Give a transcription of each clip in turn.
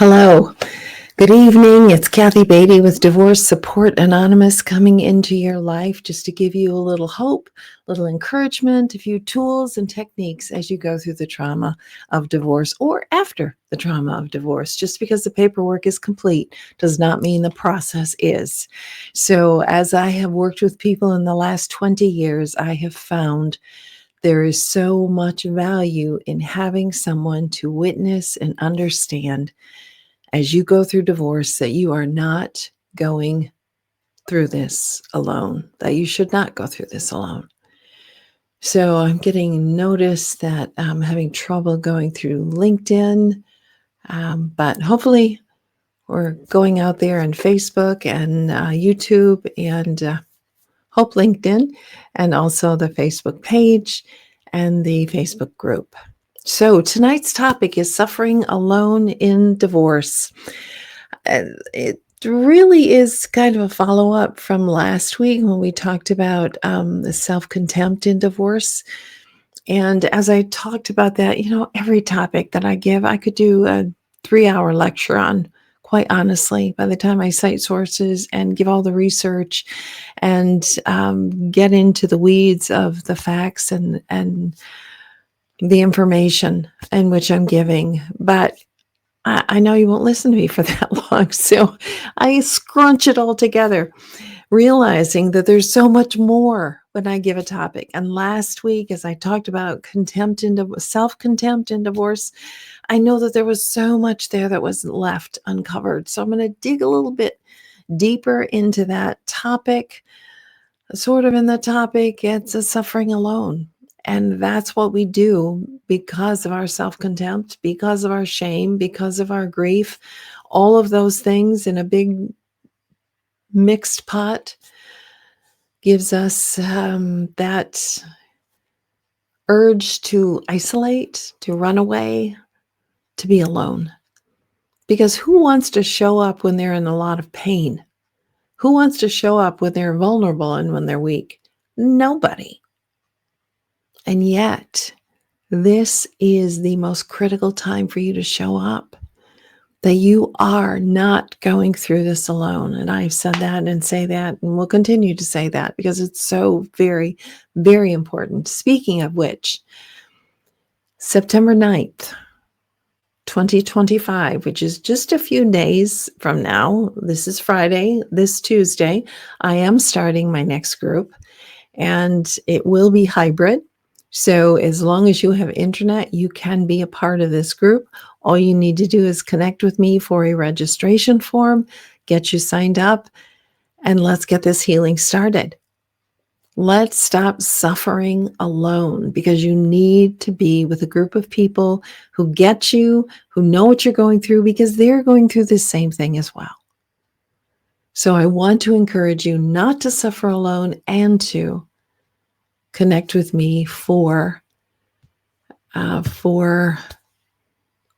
Hello, good evening. It's Kathy Beatty with Divorce Support Anonymous coming into your life just to give you a little hope, a little encouragement, a few tools and techniques as you go through the trauma of divorce or after the trauma of divorce. Just because the paperwork is complete does not mean the process is. So, as I have worked with people in the last 20 years, I have found there is so much value in having someone to witness and understand as you go through divorce that you are not going through this alone, that you should not go through this alone. So I'm getting notice that I'm having trouble going through LinkedIn, but hopefully we're going out there on Facebook and YouTube and Hope LinkedIn, and also the Facebook page and the Facebook group. So tonight's topic is suffering alone in divorce. It really is kind of a follow-up from last week when we talked about the self-contempt in divorce. And as I talked about that, every topic that I give, I could do a 3-hour lecture on, quite honestly, by the time I cite sources and give all the research and get into the weeds of the facts and the information in which I'm giving. But I know you won't listen to me for that long, so I scrunch it all together, realizing that there's so much more when I give a topic. And last week, as I talked about self-contempt in divorce, I know that there was so much there that was left uncovered. So I'm going to dig a little bit deeper into that topic. Sort of in the topic, it's a suffering alone. And that's what we do because of our self-contempt, because of our shame, because of our grief, all of those things in a big mixed pot gives us that urge to isolate, to run away, to be alone. Because who wants to show up when they're in a lot of pain? Who wants to show up when they're vulnerable and when they're weak? Nobody. And yet, this is the most critical time for you to show up, that you are not going through this alone. And I've said that and say that, and will continue to say that because it's so very, very important. Speaking of which, September 9th, 2025, which is just a few days from now, this is Friday, this Tuesday, I am starting my next group, and it will be hybrid. So as long as you have internet, you can be a part of this group. All you need to do is connect with me for a registration form, get you signed up, and let's get this healing started. Let's stop suffering alone, because you need to be with a group of people who get you, who know what you're going through, because they're going through the same thing as well. So I want to encourage you not to suffer alone and to connect with me for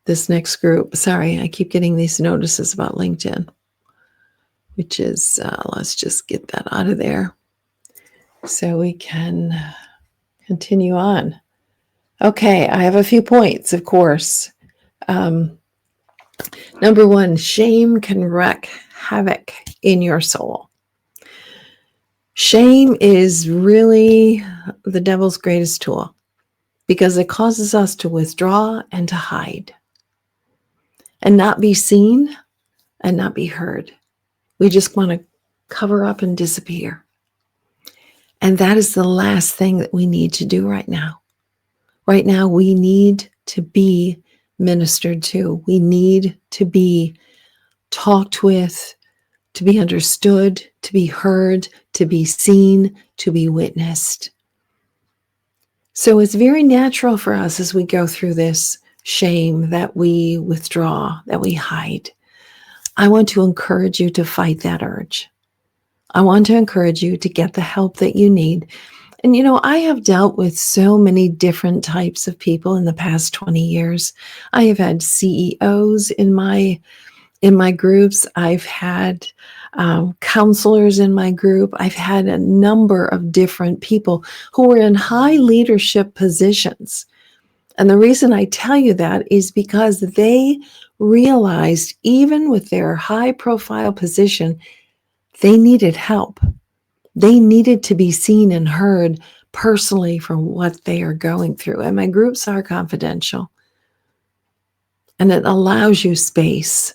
this next group. Sorry, I keep getting these notices about LinkedIn, which is, let's just get that out of there so we can continue on. Okay, I have a few points, of course. Number one, shame can wreak havoc in your soul. Shame is really the devil's greatest tool because it causes us to withdraw and to hide and not be seen and not be heard. We just want to cover up and disappear. And that is the last thing that we need to do right now. Right now, we need to be ministered to. We need to be talked with, to be understood, to be heard, to be seen, to be witnessed. So it's very natural for us as we go through this shame that we withdraw, that we hide. I want to encourage you to fight that urge. I want to encourage you to get the help that you need. And I have dealt with so many different types of people in the past 20 years. I have had CEOs in my groups. I've had counselors in my group. I've had a number of different people who were in high leadership positions. And the reason I tell you that is because they realized even with their high profile position, they needed help. They needed to be seen and heard personally for what they are going through. And my groups are confidential. And it allows you space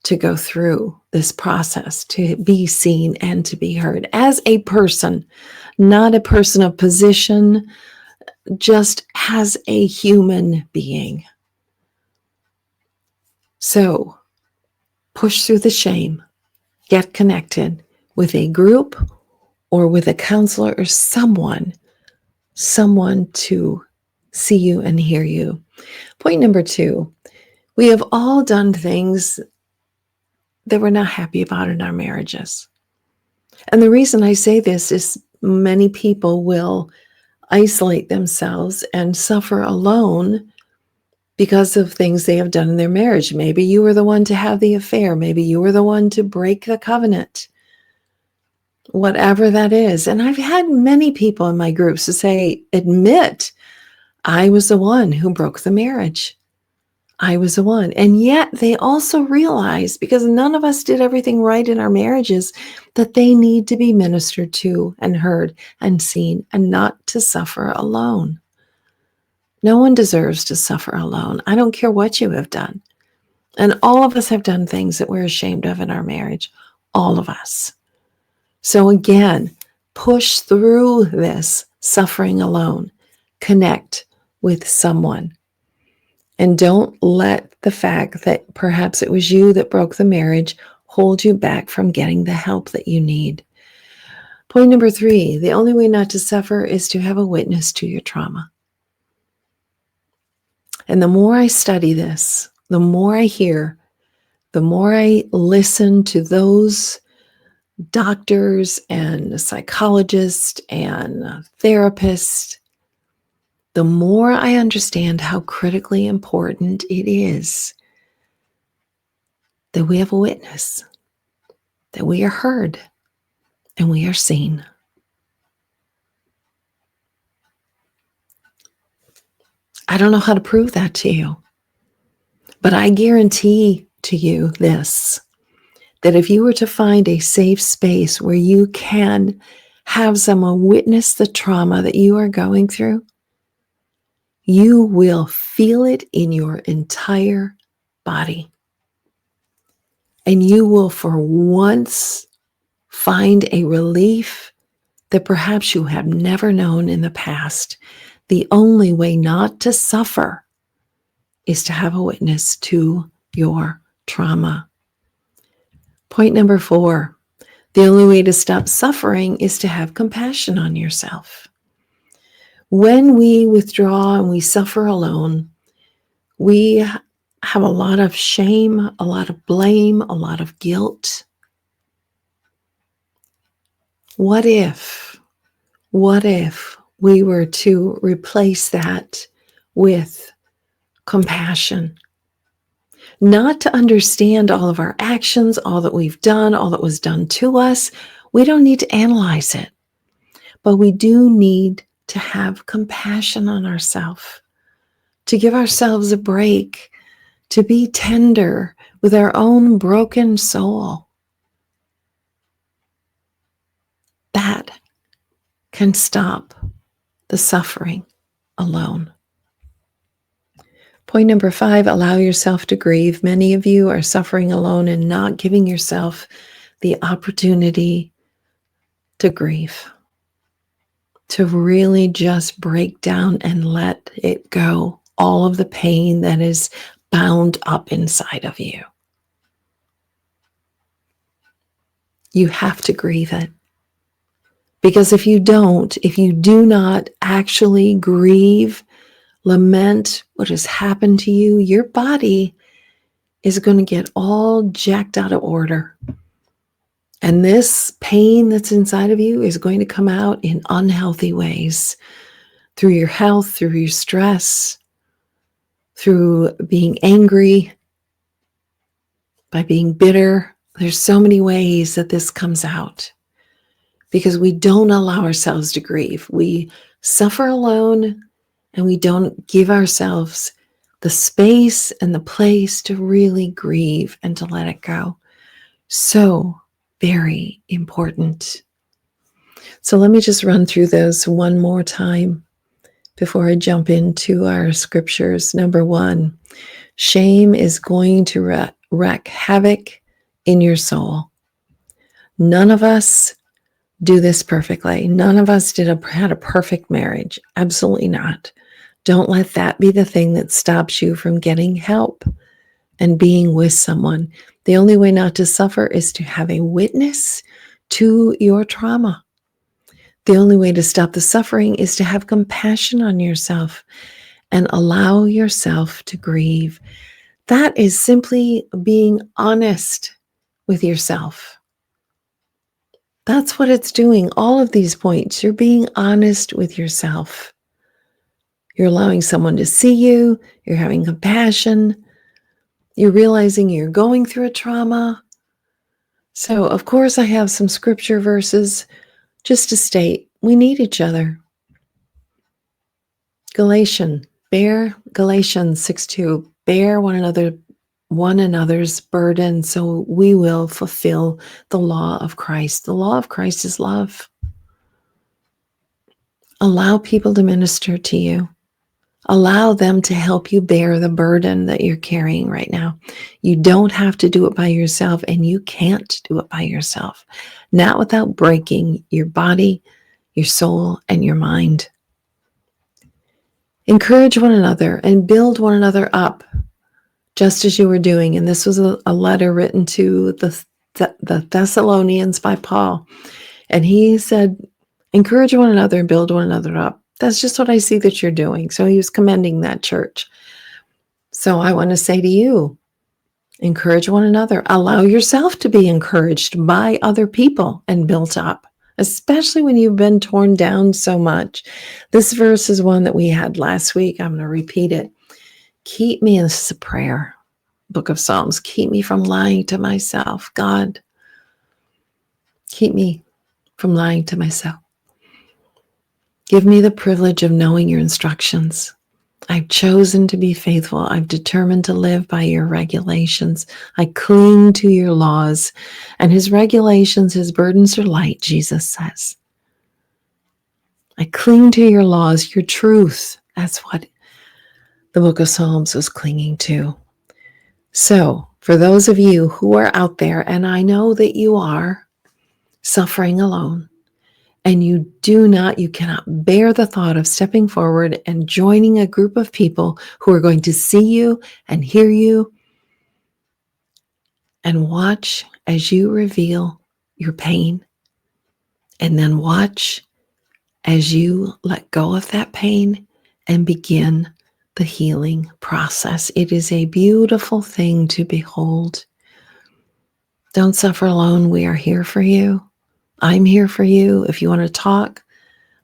to go through this process, to be seen and to be heard as a person, not a person of position, just as a human being. So push through the shame, get connected with a group or with a counselor or someone to see you and hear you. Point number 2, we have all done things that we're not happy about in our marriages. And the reason I say this is many people will isolate themselves and suffer alone because of things they have done in their marriage. Maybe you were the one to have the affair. Maybe you were the one to break the covenant. Whatever that is. And I've had many people in my groups to say, admit, I was the one who broke the marriage. I was the one. And yet they also realize, because none of us did everything right in our marriages, that they need to be ministered to and heard and seen and not to suffer alone. No one deserves to suffer alone. I don't care what you have done. And all of us have done things that we're ashamed of in our marriage. All of us. So again, push through this suffering alone. Connect with someone. And don't let the fact that perhaps it was you that broke the marriage hold you back from getting the help that you need. Point number 3, the only way not to suffer is to have a witness to your trauma. And the more I study this, the more I hear, the more I listen to those doctors and psychologists and therapists, the more I understand how critically important it is that we have a witness, that we are heard, and we are seen. I don't know how to prove that to you, but I guarantee to you this, that if you were to find a safe space where you can have someone witness the trauma that you are going through, you will feel it in your entire body. And you will for once find a relief that perhaps you have never known in the past. The only way not to suffer is to have a witness to your trauma. Point number 4, the only way to stop suffering is to have compassion on yourself. When we withdraw and we suffer alone, we have a lot of shame, a lot of blame, a lot of guilt. What if we were to replace that with compassion? Not to understand all of our actions, all that we've done, all that was done to us. We don't need to analyze it, but we do need to have compassion on ourselves, to give ourselves a break, to be tender with our own broken soul. That can stop the suffering alone. Point number 5, allow yourself to grieve. Many of you are suffering alone and not giving yourself the opportunity to grieve, to really just break down and let it go, all of the pain that is bound up inside of you. You have to grieve it. Because if you do not actually grieve, lament what has happened to you, your body is going to get all jacked out of order. And this pain that's inside of you is going to come out in unhealthy ways, through your health, through your stress, through being angry, by being bitter. There's so many ways that this comes out because we don't allow ourselves to grieve. We suffer alone and we don't give ourselves the space and the place to really grieve and to let it go. So very important. So let me just run through those one more time before I jump into our scriptures. Number 1, shame is going to wreak havoc in your soul. None of us do this perfectly. None of us had a perfect marriage. Absolutely not. Don't let that be the thing that stops you from getting help and being with someone. The only way not to suffer is to have a witness to your trauma. The only way to stop the suffering is to have compassion on yourself and allow yourself to grieve. That is simply being honest with yourself. That's what it's doing. All of these points, you're being honest with yourself. You're allowing someone to see you. You're having compassion. You're realizing you're going through a trauma. So, of course, I have some scripture verses just to state we need each other. Galatians 6:2, bear one another's burden so we will fulfill the law of Christ. The law of Christ is love. Allow people to minister to you. Allow them to help you bear the burden that you're carrying right now. You don't have to do it by yourself, and you can't do it by yourself. Not without breaking your body, your soul, and your mind. Encourage one another and build one another up, just as you were doing. And this was a letter written to the Thessalonians by Paul. And he said, encourage one another and build one another up. That's just what I see that you're doing. So he was commending that church. So I want to say to you, encourage one another. Allow yourself to be encouraged by other people and built up, especially when you've been torn down so much. This verse is one that we had last week. I'm going to repeat it. Keep me, and this is a prayer, Book of Psalms. Keep me from lying to myself. God, keep me from lying to myself. Give me the privilege of knowing your instructions. I've chosen to be faithful. I've determined to live by your regulations. I cling to your laws, and his regulations, his burdens are light, Jesus says. I cling to your laws, your truth. That's what the Book of Psalms was clinging to. So, for those of you who are out there, and I know that you are suffering alone, and you cannot bear the thought of stepping forward and joining a group of people who are going to see you and hear you and watch as you reveal your pain, and then watch as you let go of that pain and begin the healing process. It is a beautiful thing to behold. Don't suffer alone. We are here for you. I'm here for you. If you want to talk,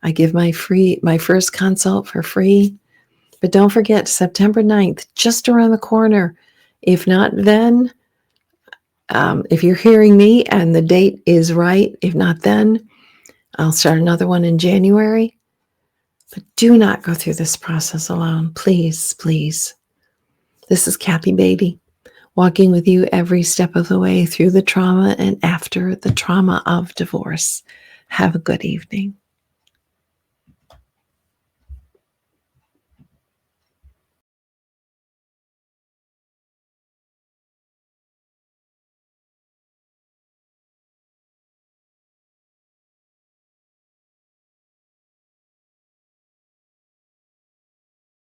I give my first consult for free. But don't forget, September 9th, just around the corner. If not then, if you're hearing me and the date is right, if not then, I'll start another one in January. But do not go through this process alone. Please, please. This is Kathy Beatty, walking with you every step of the way through the trauma and after the trauma of divorce. Have a good evening.